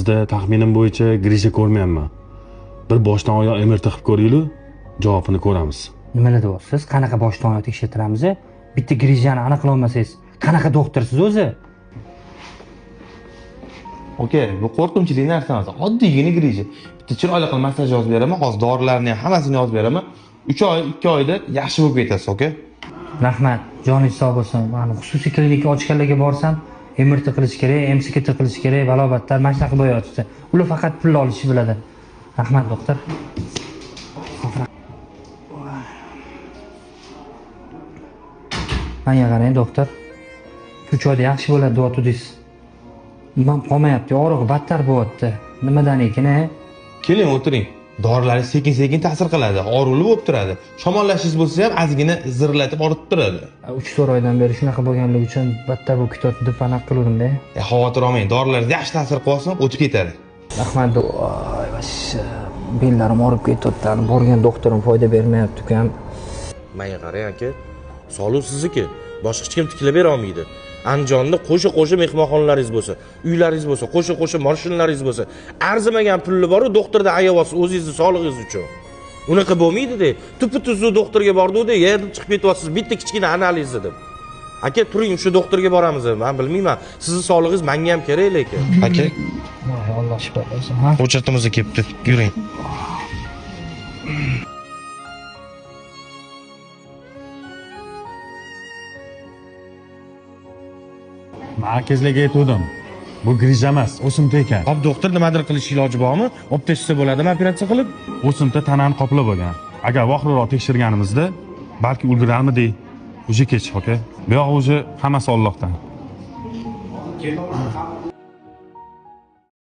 Bizda taxminim bo'yicha grija ko'rmayapman. Bir boshdan oyoq MRT qilib ko'raylik, javobini ko'ramiz. Nimalar deyapsiz? Qanaqa boshdan oyoq tekshirtiramiz? Bitta grijani aniqlay olmasangiz, qanaqa doktorsiz o'zi? Okey, bu qo'rqinchli narsa emas. Oddiygina grija. Bitta chiroyli qilib massaj yozib beraman, hozir dorilarni ham hammasini yozib beraman. 3 oy, 2 oyda yaxshi bo'lib ketasiz, okey? Rahmat, joningiz sog' bo'lsin. Mana xususiy klinika ochganlarga borsam, MRT qilish kerak, MCT qilish kerak, balobatlar mana shunaqa bo'lyapti. Ular faqat pul olishni biladi. Rahmat, doktor. Menga qarang, doktor. 3 oyda yaxshi bo'ladi deyapsiz. Nima qolmayapti, og'rig'i battar bo'lyapti. Nimadan ekan, Keling, o'tiring. Dorilar sekin-sekin ta'sir qiladi, og'riqli bo'lib turadi. Shamollashingiz bo'lsa ham ozgina zirlatib og'ritib turadi. 3-4 oydan beri shunaqa bo'lganligi uchun battar bo'lib ketyapti deb aniq qildim-da. Xavotir olmang, dorilar yaxshi ta'sir qilsin, o'tib ketadi. Rahmat, voy, vashsha. Bellarim og'rib ketyapti. Borgan doktorim foyda bermayapti-ku ham. Menga qarang aka, sog'liq sizniki. Boshqa hech kim tiklab bera olmaydi. Andijonda qo'sha mehmonxonalaringiz bo'lsa, uylaringiz bo'lsa, qo'sha mashinalaringiz bo'lsa, arzimagan pulli bor-ku, doktordan ayayapsiz o'zingizni sog'lig'ingiz uchun. Unaqa bo'lmaydi-da. Tupi-tuzli doktorga bordik-da, yerda chiqib ketyapsiz, bitta kichkina analiz deb. Aka, turing, shu doktorga boramiz. Men bilmayman. Sizning sog'lig'ingiz menga ham kerak lekin. Aka, Voy, Alloh shifo bersin. hujjatimizga kelibdi. Yuring. Markazlarga aytdim. Bu grija emas, o'simta ekan. Hop, doktor nimadir qilish iloji bormi? Olib tashlasa bo'ladimi operatsiya qilib? O'simta tanani qoplab olgan. Agar vaqtliroq tekshirganimizda, balki ulgurarmidik. Uje kech, okey? Bu yoq uje hammasi Allohdan.